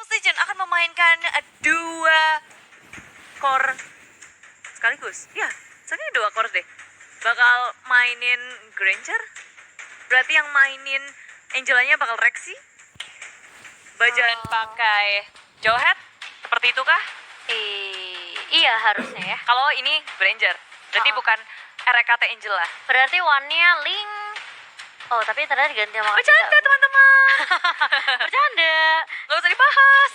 EVOS Legends akan memainkan dua core sekaligus. Ya, soalnya dua core deh. Bakal mainin Granger. Berarti yang mainin Angelanya bakal Rexy. Bajan pakai Jawhead. Seperti itu kah? Iya harusnya ya. Kalau ini Granger. Berarti bukan RKT Angela. Berarti one-nya Link. Oh, tapi ternyata diganti sama Bercanda Kadita. teman-teman. Bercanda. Gak usah dibahas.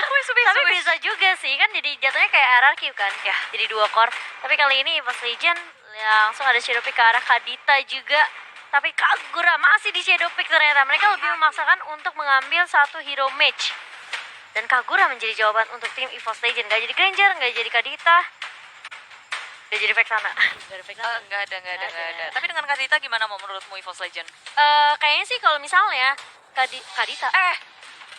Wis. Tapi bisa juga sih, kan jadi jatuhnya kayak RRQ kan. Ya, jadi dua core. Tapi kali ini EVOS Legend langsung ada shadow pick ke arah Kadita juga. Tapi Kagura masih di shadow pick ternyata. Mereka lebih memaksakan untuk mengambil satu hero match. Dan Kagura menjadi jawaban untuk tim EVOS Legend. Gak jadi Granger, gak jadi Kadita. Gak jadi Vexana. Enggak ada. Tapi dengan Kadita gimana mau menurutmu EVOS Legend? Kayaknya sih kalau misalnya Kadita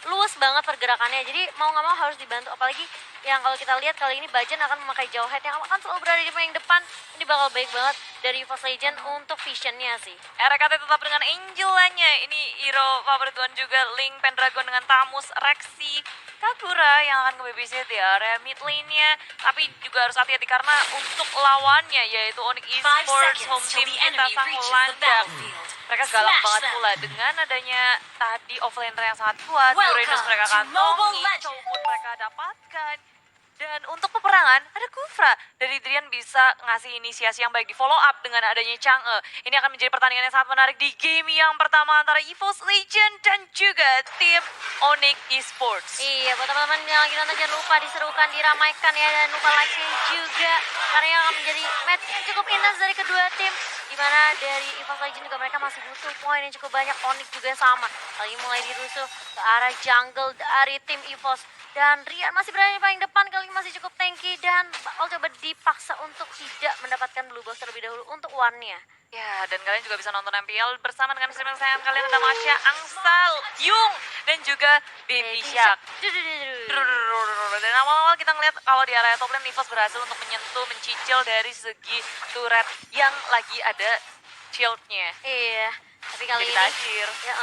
luas banget pergerakannya, jadi mau nggak mau harus dibantu. Apalagi yang kalau kita lihat kali ini Bajan akan memakai Jawhead yang akan selalu berada di paling depan. Ini bakal baik banget dari EVOS Legend untuk visionnya sih. RKT tetap dengan Angelanya. Ini hero favorit Tuan juga. Link, Pendragon dengan Tamus, Rexy, Kagura yang akan ke-babysit di area mid lane-nya. Tapi juga harus hati-hati karena untuk lawannya yaitu Onyx Esports, home team kita sang landak. Mereka galak banget pula dengan adanya tadi offlaner yang sangat kuat. Uranus mereka kantongi, Chowpun mereka dapatkan. Dan untuk peperangan ada Kufra. Dari Drian bisa ngasih inisiasi yang baik di follow up dengan adanya Chang'e. Ini akan menjadi pertandingan yang sangat menarik di game yang pertama antara EVOS Legend dan juga tim Onyx Esports. Iya, buat teman-teman yang lagi nonton jangan lupa diserukan, diramaikan ya, dan lupa like-nya juga. Karena yang akan menjadi match yang cukup intens dari kedua tim. Dimana dari EVOS Legend juga mereka masih butuh poin yang cukup banyak. Onyx juga sama. Lagi mulai dirusuh ke arah jungle dari tim EVOS. Dan Rian masih berada di paling depan, kali ini masih cukup tanky dan bakal coba dipaksa untuk tidak mendapatkan blue buff terlebih dahulu untuk one-nya. Ya, dan kalian juga bisa nonton MPL bersama dengan streaming saya. Kalian ada Masya, Angsal, Yung, dan juga Baby Shark. Dan awal-awal kita ngeliat kalau di area top lane EVOS berhasil untuk menyentuh, mencicil dari segi turret yang lagi ada shieldnya. Iya, tapi kali Jadi ini tajir. ya,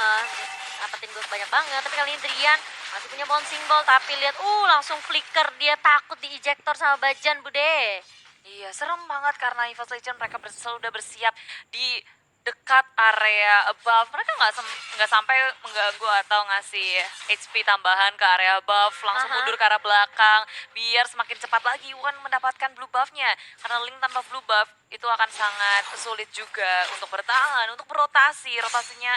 dapetin gue banyak banget. Tapi kali ini Drian masih punya bouncing ball, tapi lihat langsung flicker, dia takut di ejector sama Bajan Bude. Iya, serem banget karena EVOS Legend mereka sudah bersiap di dekat area above. Mereka nggak sampai mengganggu atau ngasih HP tambahan ke area above, langsung mundur ke arah belakang biar semakin cepat lagi Wan mendapatkan blue buff-nya. Karena Link tanpa blue buff itu akan sangat sulit juga untuk bertahan, untuk berotasi. Rotasinya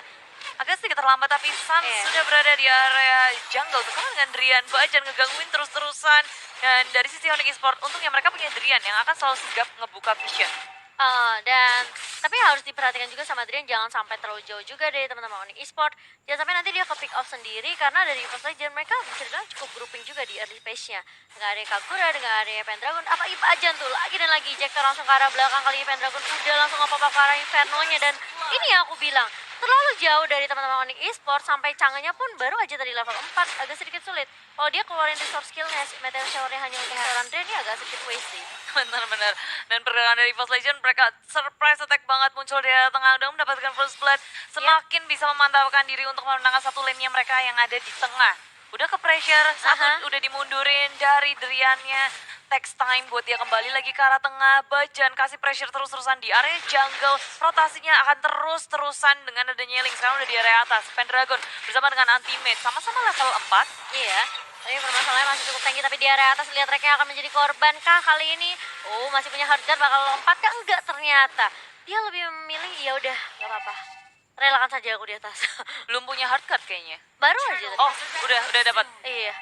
agak sedikit terlambat, tapi Sun sudah berada di area jungle. Sekarang dengan Drian, Bajan ngegangguin terus-terusan. Dan dari sisi Onyx Esports, untungnya mereka punya Drian yang akan selalu sigap ngebuka vision. Dan tapi harus diperhatikan juga sama Drian, jangan sampai terlalu jauh juga dari teman-teman Onyx Esports. Jangan sampai nanti dia ke pick off sendiri, karena dari EVOS Legend mereka bisa dibilang cukup grouping juga di early phase-nya. Dengan ada Kagura, dengan ada Pendragon, apa Bajan tuh lagi dan lagi ejector langsung ke arah belakang. Kali ini Pendragon udah langsung ngapa-apa ke arah Inferno-nya. Dan ini yang aku bilang, terlalu jauh dari teman-teman Onyx Esports, sampai Chang'e-nya pun baru aja tadi level 4, agak sedikit sulit. Kalau dia keluarin resource skill-nya, Meteor Shower-nya hanya untuk seorang Drian, ini agak sedikit waste sih. Benar-benar. Dan pergerakan dari EVOS Legend mereka surprise attack banget muncul di tengah dan mendapatkan first blood. Semakin bisa memantapkan diri untuk memenangkan satu lane-nya mereka yang ada di tengah. Udah ke pressure, satu udah dimundurin dari Drian-nya. Takes time buat dia kembali lagi ke arah tengah. Bajan kasih pressure terus-terusan di area jungle. Rotasinya akan terus-terusan dengan adanya Link. Sekarang udah di area atas. Pendragon bersama dengan Anti-Mage. Sama-sama level 4. Iya, tapi permasalahannya masih cukup tinggi. Tapi di area atas lihat mereka yang akan menjadi korban kah kali ini? Masih punya hard guard, bakal lompat kah? Enggak ternyata. Dia lebih memilih, ya udah, gak apa-apa. Relakan saja aku di atas. Belum punya hard card kayaknya. Baru aja tadi. Oh, udah dapat. Iya.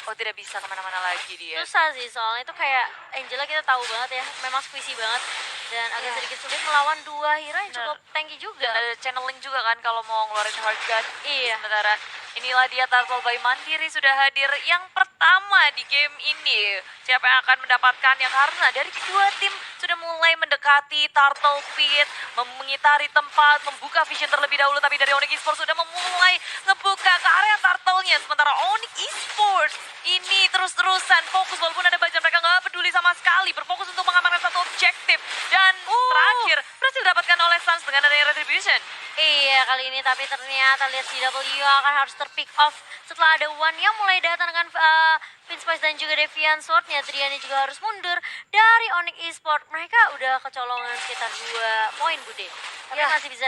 Oh, tidak bisa kemana-mana lagi dia. Susah sih, soalnya itu kayak Angela kita tahu banget ya, memang squishy banget. Dan agak sedikit sulit melawan dua hero yang cukup tanky juga. Ada channeling juga kan kalau mau ngeluarin hard gun. Iya. Sementara inilah dia Turtle by Mandiri sudah hadir yang pertama di game ini. Siapa yang akan mendapatkannya karena dari kedua tim sudah mulai mendekati Turtle Pit, mengitari tempat, membuka vision terlebih dahulu. Tapi dari Onyx Esports sudah memulai ngebuka ke area Turtle-nya. Sementara Onyx Esports ini terus-terusan fokus walaupun ada Bajan, mereka nggak peduli sama sekali. Berfokus untuk mengamankan satu objektif. Dan terakhir berhasil didapatkan oleh Suns dengan adanya Retribution. Iya, kali ini tapi ternyata lihat CW akan harus terpick off setelah ada One yang mulai datang dengan Pin Spice dan juga Deviant Sword-nya. Triani juga harus mundur dari Onyx Esport. Mereka udah kecolongan sekitar 2 poin, Bude. Tapi Ya. masih bisa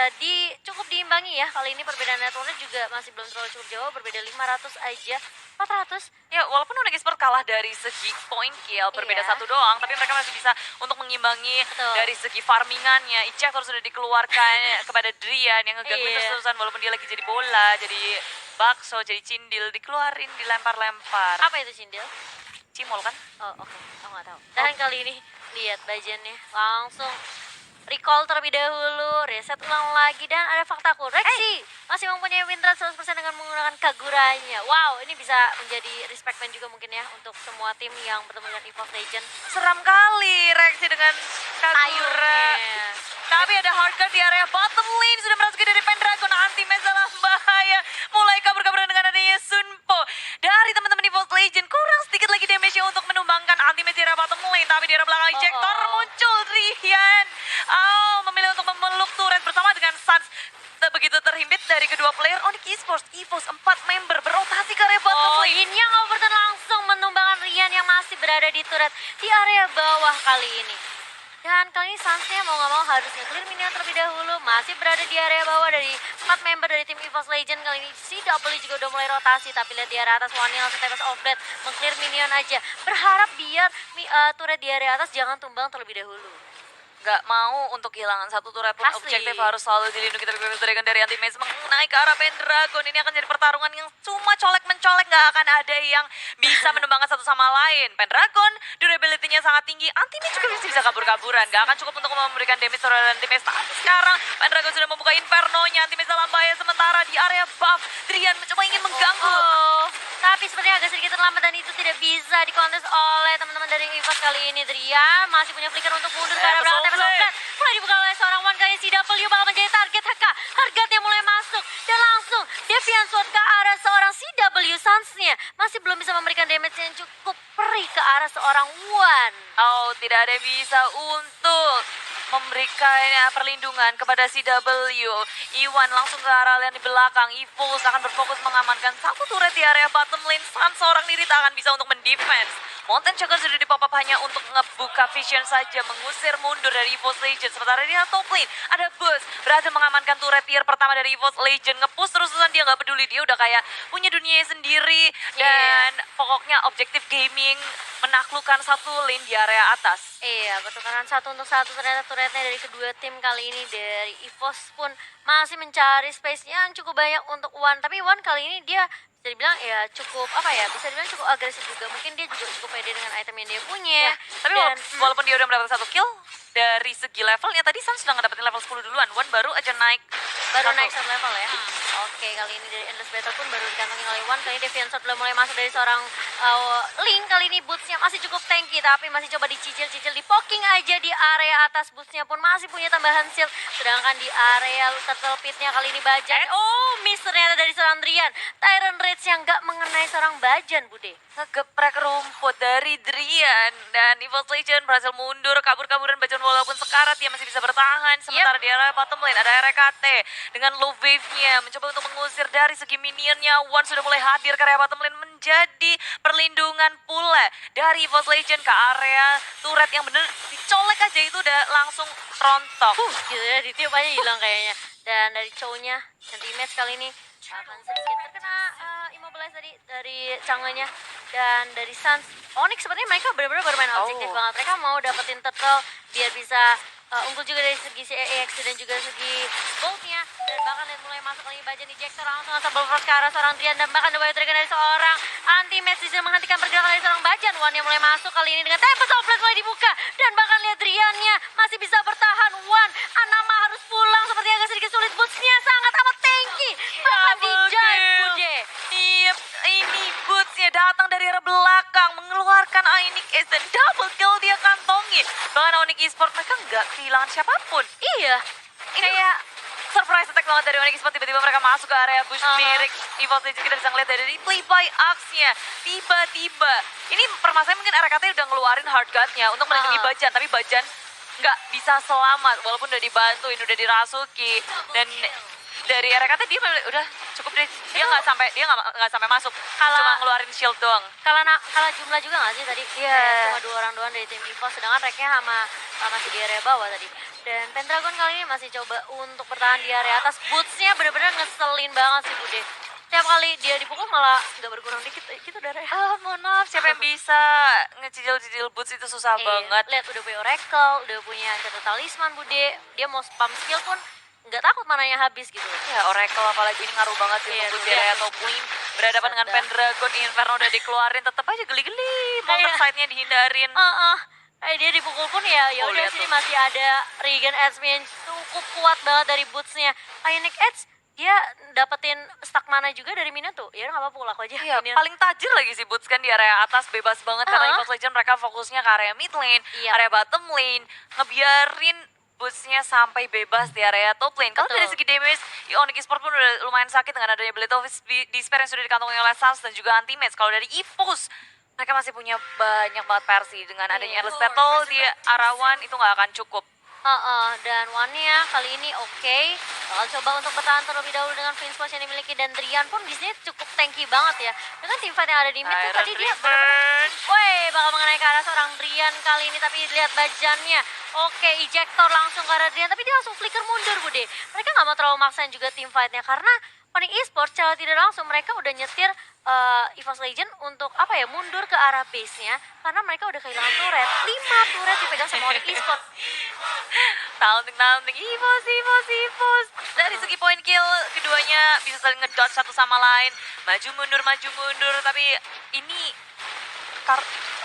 cukup diimbangi ya. Kali ini perbedaan networknya juga masih belum terlalu cukup jauh, berbeda 500 aja. 400. Ya, walaupun Onyx Esport kalah dari segi point kill, berbeda Iya. 1 doang, tapi mereka masih bisa untuk mengimbangi Betul. dari segi farmingannya. Ejector sudah dikeluarkan kepada Drian yang ngegangguin Iya. terus-terusan walaupun dia lagi jadi bola, jadi bakso, jadi cindil, dikeluarin, dilempar-lempar. Apa itu Cindil? Cimol kan? Oh, oke. Aku nggak tahu. Dan kali ini lihat bajannya langsung recall terlebih dahulu, reset ulang lagi, dan ada faktaku. Rexy masih mempunyai win rate 100% dengan menggunakan Kaguranya. Wow, ini bisa menjadi respect man juga mungkin ya untuk semua tim yang bertemu dengan EVOS Legend. Seram kali reaksi dengan Kagura. Ayunya. Tapi ada hardcore di area bottom lane, sudah merasuki dari Pendragon. Anti-match dalam bahaya, mulai kabur-kaburan dengan adanya Sunpo. Dari teman-teman EVOS Legend, kurang sedikit lagi damage-nya untuk menumbangkan anti-match di area bottom lane. Tapi di area belakang Ejector muncul, Rian. Memilih untuk memeluk turret bersama dengan Suns. Begitu terhimpit dari kedua player Onyx Esports. EVOS 4 member berotasi ke area bottom Oh, lane. ini yang Overton langsung menumbangkan Rian yang masih berada di turret di area bawah kali ini. Dan kali ini Suns-nya mau nggak mau harus nge-clear minion terlebih dahulu. Masih berada di area bawah dari 4 member dari tim EVOS Legend. Kali ini CW juga udah mulai rotasi. Tapi lihat di area atas Wani langsung tebas offblade. Meng-clear minion aja. Berharap biar turret di area atas jangan tumbang terlebih dahulu. Nggak mau untuk kehilangan satu turret pun Asli. objektif harus selalu dilindungi, tapi Baby Dragon dari anti-match mengenai ke arah Pendragon. Ini akan jadi pertarungan yang cuma colek-mencolek, nggak akan ada yang bisa menumbangkan satu sama lain. Pendragon durability-nya sangat tinggi, anti-match juga masih bisa kabur-kaburan, nggak akan cukup untuk memberikan damage terhadap anti-match. Tapi sekarang Pendragon sudah membuka Inferno-nya, anti-match dalam bahaya, sementara di area buff Drian mencoba ingin mengganggu. Tapi sepertinya agak sedikit terlambat dan itu tidak bisa dikontes oleh teman-teman dari EVOS kali ini. Drian masih punya flicker untuk mundur ke arah belakang. Tembak offset mulai dibuka oleh seorang One. Kali CW bakal menjadi target HK. Hargatnya mulai masuk dan langsung Deviant Sword ke arah seorang CW. Suns-nya masih belum bisa memberikan damage yang cukup perih ke arah seorang One. Tidak ada yang bisa untuk memberikan perlindungan kepada CW. Iwan langsung ke arah lane di belakang. EVOS akan berfokus mengamankan satu turret di area bottom lane. Suns seorang diri tak akan bisa untuk mendefense. Mountain Chugger sudah di pop up hanya untuk ngebuka vision saja, mengusir mundur dari EVOS Legend. Sementara di top lane ada Buzz berhasil mengamankan turret tier pertama dari EVOS Legend. Nge-push terus-terusan, dia nggak peduli, dia udah kayak punya dunia sendiri. Dan pokoknya objektif gaming menaklukkan satu lane di area atas. Iya, pertukaran 1 untuk 1 ternyata turretnya dari kedua tim kali ini. Dari EVOS pun masih mencari space yang cukup banyak untuk One. Tapi One kali ini dia bisa dibilang ya cukup bisa dibilang cukup agresif juga. Mungkin dia juga cukup pede dengan item yang dia punya. Tapi walaupun dia udah mendapatkan satu kill, dari segi levelnya tadi Suns sudah ngedapetin level 10 duluan. One baru aja naik naik satu level ya. Oke, kali ini dari Endless Battle pun baru dikantongin oleh One. Kali ini Deviant Sword belum mulai masuk dari seorang Link. Kali ini bootsnya masih cukup tanky, tapi masih coba dicicil-cicil, di poking aja di area atas. Bootsnya pun masih punya tambahan shield. Sedangkan di area turtle pitnya kali ini Bajan. Miss ternyata dari seorang Drian. Tyrant Rage yang gak mengenai seorang Bajan, Bude. ngegeprek rumput dari Drian. Dan EVOS Legend berhasil mundur, kabur-kaburan Bajan walaupun sekarat dia masih bisa bertahan. Sementara di area bottom lane ada RKT dengan low wave-nya mencoba untuk mengusir dari segi minionnya. One sudah mulai hadir ke area bottom lane menjadi perlindungan pula dari EVOS Legend ke area turret yang bener dicolek aja itu udah langsung rontok. Gitu ya, ditiup aja hilang kayaknya. Dan dari Chow-nya, anti-match kali ini akan sedikit terkena immobilize tadi dari Change-nya. Dan dari Suns, Onyx sepertinya mereka benar-benar bermain objektif banget. Mereka mau dapetin turtle biar bisa unggul juga dari segi CEX dan juga segi gold-nya. Dan bahkan lihat mulai masuk lagi Bajan ejector langsung double frost ke arah seorang Drian. Dan bahkan The Wild Dragon dari seorang anti-match bisa menghentikan pergerakan dari seorang Bajan. One yang mulai masuk kali ini dengan Tempest of Blade mulai dibuka. Dan bahkan lihat Drian-nya masih bisa bertahan. One, Anama harus pulang seperti agak sedikit sulit. Boots-nya sangat amat tanky. Bahkan di-dive, Bude. Iya, ini Boots-nya datang dari arah belakang, mengeluarkan Onyx Ace dan double kill dia kantongi. Bahkan Onyx Esports mereka nggak kehilangan siapapun. Iya. Ini kayak surprise attack banget dari Onyx Esports, tiba-tiba mereka masuk ke area bush milik EVOS Legends. Kita bisa ngeliat dari play by Axe-nya. Tiba-tiba, ini permasalahan mungkin RKT udah ngeluarin hard guard-nya untuk melindungi Bajan, tapi Bajan nggak bisa selamat walaupun udah dibantuin, udah dirasuki dan dari area kata dia udah cukup deh. Dia nggak sampai masuk. Cuma ngeluarin shield doang. Kalah jumlah juga nggak sih tadi? Iya. Kayak cuma 2 orang doang dari tim EVOS, sedangkan reknya masih di area bawah tadi. Dan Pendragon kali ini masih coba untuk bertahan di area atas. Boots-nya bener-bener ngeselin banget sih Bude. Tiap kali dia dipukul malah nggak berkurang dikit gitu darahnya. Mohon maaf, siapa yang bisa ngecicil-cicil boots itu susah banget. Lihat udah punya Oracle, udah punya Catat Talisman Bude. Dia mau spam skill pun nggak takut mananya habis gitu. Ya, Oracle apalagi ini ngaruh banget sih untuk di area top lane. Berhadapan dengan Pendragon, Inferno udah dikeluarin, tetap aja geli-geli. Monster side-nya dihindarin. Dia dipukul pun ya udah sini masih ada Regen Edge yang cukup kuat banget dari boots-nya. Ionic Edge dia dapetin stuck mana juga dari minion tuh. Ya nggak apa-apa, pukul aku aja. Iya, paling tajir lagi sih Boots kan di area atas, bebas banget karena EVOS Legends mereka fokusnya ke area mid lane, area bottom lane, ngebiarin Boots-nya sampai bebas di area top lane. Kalau dari segi damage, Onyx Esports pun udah lumayan sakit dengan adanya Blade of Despair yang sudah dikantongi oleh Sans dan juga anti-match. Kalau dari EVOS, mereka masih punya banyak banget versi. Dengan adanya Endless Battle di Arawan itu nggak akan cukup. Dan One-nya kali ini oke. Bakal coba untuk bertahan terlebih dahulu dengan Prince Force yang dimiliki, dan Drian pun di sini cukup tanky banget ya. Dengan teamfight yang ada di mid tuh tadi dia benar-benar bakal mengenai ke arah seorang Drian kali ini, tapi lihat bajannya. Oke, ejector langsung ke arah Drian, tapi dia langsung flicker mundur Bude. Mereka nggak mau terlalu maksain juga teamfight-nya karena Onyx Esports secara tidak langsung mereka udah nyetir EVOS Legends untuk mundur ke arah base-nya karena mereka udah kehilangan turret. 5 turret dipegang sama Onyx Esports. Taunting, EVOS. Dari segi point kill, keduanya bisa saling ngedodge satu sama lain. Maju mundur, tapi ini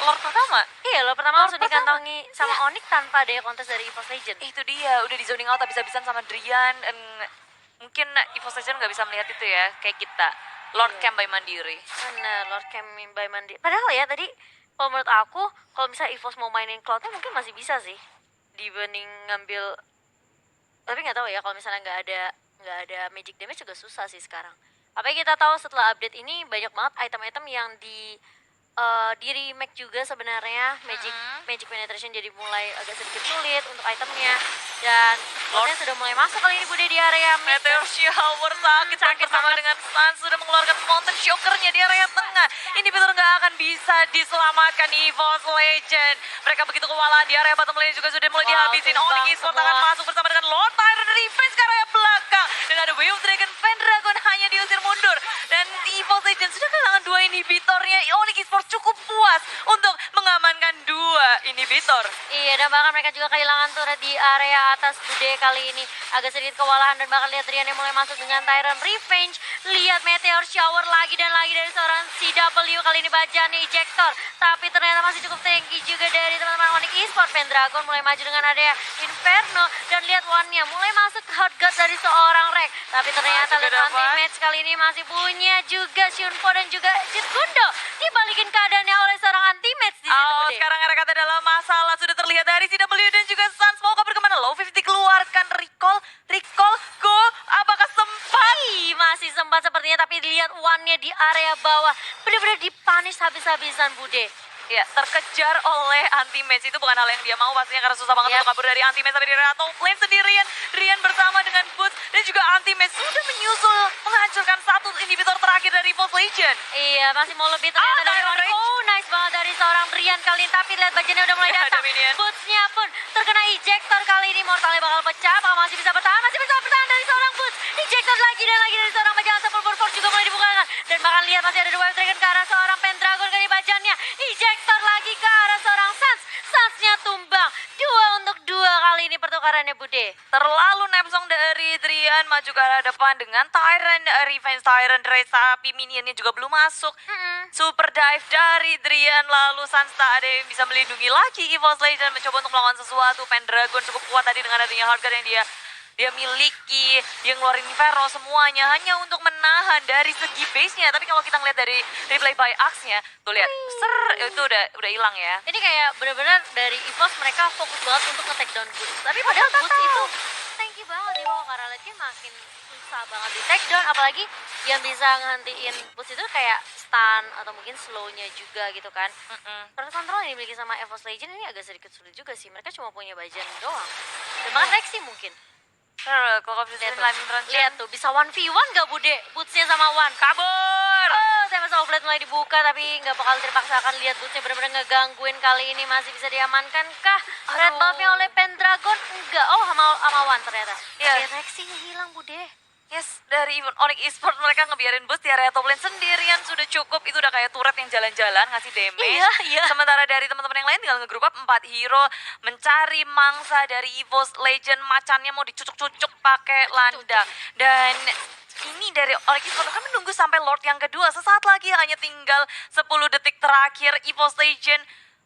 Lord pertama. Iya, Lord pertama langsung dikantongi sama Onyx tanpa ada kontes dari EVOS Legends. Itu dia, udah di zoning out habis-habisan sama Drian. Mungkin EVOS Legends nggak bisa melihat itu ya, kayak kita. Lord Camp by Mandiri. Bener, Lord Camp by Mandiri. Padahal ya tadi, kalau menurut aku, kalau misalnya EVOS mau mainin Cloud-nya mungkin masih bisa sih. Dibanding ngambil, tapi nggak tahu ya kalau misalnya nggak ada magic damage juga susah sih sekarang. Apalagi kita tahu setelah update ini banyak banget item-item yang di remake juga sebenarnya. Magic penetration jadi mulai agak sedikit sulit untuk itemnya, dan Lordnya sudah mulai masuk kali ini Bude di area mid. Meteor Shower sakit sama dengan Sans sudah mengeluarkan Mountain Shocker-nya di area tengah. Ini betul nggak akan bisa diselamatkan EVOS Legends. Mereka begitu kewalahan di area bottom lane juga sudah mulai dihabisin. Onyx Esports akan masuk bersama dengan Lord Tyrant Revenge ke area belakang. Dan ada Wave Dragon Pendragon hanya diusir mundur. Dan EVOS Legends sudah kehilangan 2 inhibitornya. Onyx Esports cukup puas untuk mengamankan 2 inhibitor. Iya, dan bahkan mereka juga kehilangan turret di area atas Bude kali ini. Agak sedikit kewalahan, dan bahkan lihat Rian yang mulai masuk dengan Tyrant Revenge. Lihat Meteor Shower lagi dan lagi dari seorang CW, kali ini bajanya ejector. Tapi ternyata masih cukup tinggi juga dari teman-teman Onyx Esports. Pendragon mulai maju dengan adanya Inferno, dan lihat One-nya mulai masuk ke hot guard dari seorang Rek. Tapi ternyata lihat anti-match kali ini masih punya juga Shunpo dan juga Jitgundo. Dibalikin keadaannya oleh seorang anti-match di situ Bude. Sekarang Erekata dalam masalah sudah terlihat dari CW dan juga Sans. Mau kabur kemana? Low 50 keluarkan recall, go. Apakah sempat? Masih sempat sepertinya, tapi lihat One-nya di area bawah. Benar-benar dipanis habis-habisan Bude. Ya, terkejar oleh anti-match itu bukan hal yang dia mau pastinya karena susah banget untuk kabur dari anti-match, tapi di area top lane sendirian. Drian bersama dengan Boots dan juga anti-match sudah menyusul menghancurkan satu inhibitor terakhir dari EVOS Legends. Iya, masih mau lebih ternyata dari Onyx. Nice banget dari seorang Drian kali ini, tapi lihat bajannya udah mulai datang. Boots-nya pun terkena ejector kali ini. Mortalnya bakal pecah, apakah masih bisa bertahan? Masih bisa bertahan dari seorang Boots. Ejector lagi dan lagi dari seorang bajan. Sepul Force juga mulai dibukakan. Dan bahkan lihat masih ada Wave Dragon ke arah seorang Pendragon kali bajannya. Ejector lagi ke arah seorang Sans. Sans-nya tumbang. 2 untuk 2 kali ini pertukarannya Bude. Terlalu nepsong dari Drian maju ke arah depan dengan Tyrant Revenge, Tyrant Race, tapi minionnya juga belum masuk. Super dive dari Drian, lalu Sans tak ada yang bisa melindungi lagi. EVOS Legends mencoba untuk melawan sesuatu. Pendragon cukup kuat tadi dengan adanya hardguard yang dia miliki, dia ngeluarin Inferno semuanya hanya untuk menahan dari segi base-nya. Tapi kalau kita ngeliat dari replay by Axe-nya, tuh lihat, itu udah hilang ya. Ini kayak benar-benar dari EVOS mereka fokus banget untuk nge-take down Boots. Tapi padahal Boots itu tanky banget di bawah, karena lagi makin susah banget di take down. Apalagi yang bisa ngehentiin boost itu kayak stun atau mungkin slownya juga gitu kan. Terus kontrol yang dimiliki sama EVOS Legend ini agak sedikit sulit juga sih. Mereka cuma punya Bajan doang. Dan bahkan Rexy mungkin. Kalau bisa Lihat tuh, Lightning Drone lihat tuh bisa 1v1 gak Bude? Bootsnya sama Wan. kabur. Oh, Tempest of Blade mulai dibuka tapi nggak bakal terpaksakan. Lihat bootsnya benar-benar ngegangguin. Kali ini masih bisa diamankan kah? Red Aduh. buffnya oleh Pendragon? Enggak. Oh, sama Wan ternyata. Iya. Lihat Rexy-nya hilang Bude. Yes, dari event Onyx Esports mereka ngebiarin boost di area top lane sendirian sudah cukup. Itu udah kayak turret yang jalan-jalan ngasih damage. Iya, iya. Sementara dari teman-teman yang lain tinggal ngegroup up 4 hero mencari mangsa dari EVOS Legend. Macannya mau dicucuk-cucuk pakai landak. Dan ini dari Onyx Esports kan menunggu sampai Lord yang kedua. Sesaat lagi hanya tinggal 10 detik terakhir. EVOS Legend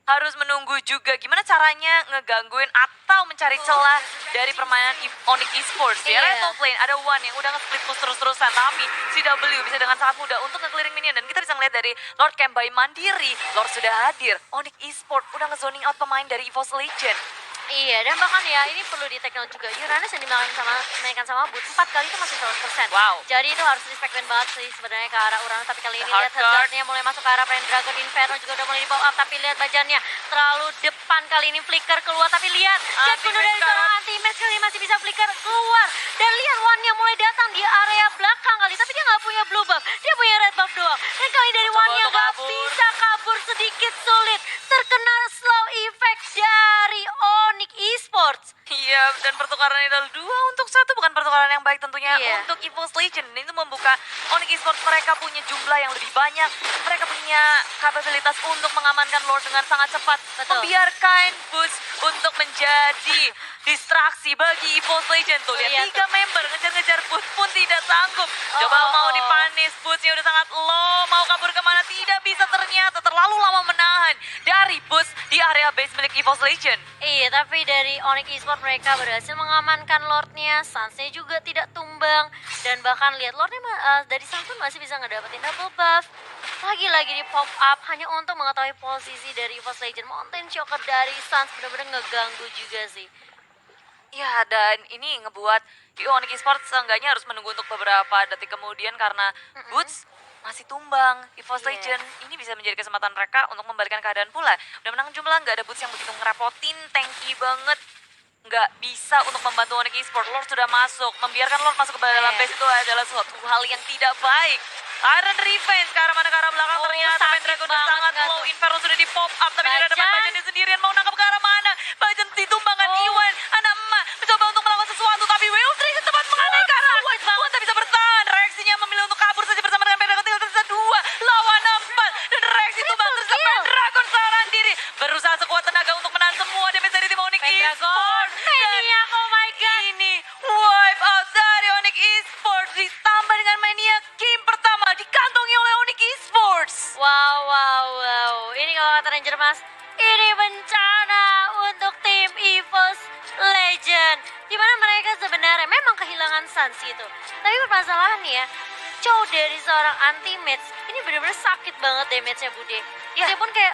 harus menunggu juga gimana caranya ngegangguin atau mencari celah dari permainan Onyx Esports. Di area Iya. top lane ada One yang udah nge-split push terus-terusan, tapi CW bisa dengan sangat mudah untuk nge-clearing minion. Dan kita bisa ngeliat dari Lord Camp by Mandiri, Lord sudah hadir. Onyx Esports udah nge-zoning out pemain dari EVOS Legend. Iya, dan bahkan ya ini perlu di-take note juga. Uranus yang dimainkan sama Boots 4 kali itu masih 100%. Wow. Jadi itu harus respect banget sih sebenarnya ke arah Uranus. Tapi kali ini lihat Hardcore. Hazardnya mulai masuk ke arah Pendragon. Inferno juga udah mulai di up. Tapi lihat bajannya terlalu depan kali ini. Flicker keluar. Tapi lihat jet bunuh dari seorang anti-match kali ini masih bisa flicker keluar. Dan lihat One-nya mulai datang di area belakang kali. Tapi dia nggak punya blue buff. Dia punya red buff doang. Dan kali dari Coba One-nya untuk nggak kabur. bisa kabur, sedikit sulit. Terkena slow effect dari Onyx Esports. Iya, dan pertukaran itu 2-1 bukan pertukaran yang baik tentunya Iya. untuk EVOS Legend. Itu membuka Onyx Esports, mereka punya jumlah yang lebih banyak. Mereka punya kapabilitas untuk mengamankan Lord dengan sangat cepat. Betul. Membiarkan Boots untuk menjadi distraksi bagi EVOS Legend. Tuh, lihat Lihat 3 member ngejar-ngejar Boots pun tidak sanggup. Coba mau dipanis, Bootsnya udah sangat low. Mau kabur kemana, tidak bisa ternyata. Terlalu lama menahan dari Boots di area base milik EVOS Legend. Iya, tapi dari Onyx Esports mereka berhasil mengamankan Lordnya, Suns-nya juga tidak tumbang, dan bahkan lihat Lordnya dari Suns pun masih bisa ngedapetin double buff. Lagi-lagi di pop up hanya untuk mengetahui posisi dari EVOS Legend. Mountain Choker dari Suns benar-benar ngeganggu juga sih. Ya, dan ini ngebuat Onyx Esports seenggaknya harus menunggu untuk beberapa detik kemudian karena Boots masih tumbang. EVOS Iya. Legend ini bisa menjadi kesempatan mereka untuk membalikan keadaan pula. Udah menang jumlah, nggak ada Boots yang begitu ngerepotin, tanky banget. Nggak bisa untuk membantu Onyx Esports. Lord sudah masuk, membiarkan Lord masuk ke dalam Iya. base itu adalah suatu hal yang tidak baik. Iron Revenge ke arah mana, ke arah belakang, ternyata sakit Pendragon banget sangat nggak low. tuh? Inferno sudah di pop up, tapi tidak dapat Bajan. Bajannya sendirian. Mau nangkap ke arah mana? Bajan ditumbangkan Iwan, anak emak mencoba untuk melakukan sesuatu, tapi Wiltri cepat mengenai ke arah Wan. Wan tak bisa bertahan. Reaksinya memilih untuk kabur saja bersama dengan Pendragon. Tinggal tersisa 2 lawan 4 dan reaksi tumbang tersisa kill. Pendragon seorang diri. Berusaha sekuat tenaga untuk menahan semua damage dari tim Onyx Pendragon, Esports. Dan Maniac, oh my god. ini wipe out dari Onyx Esports ditambah dengan Maniac. Game pertama dikantongi oleh Onyx Esports. Wow, wow, wow. Ini kalau kata Ranger Mas, ini bencana untuk tim EVOS Legend. Dimana mereka sebenarnya memang kehilangan Suns itu. Tapi permasalahan nih ya, Chow dari seorang anti-match, ini benar-benar sakit banget damage-nya Bude. Ya. Dia pun kayak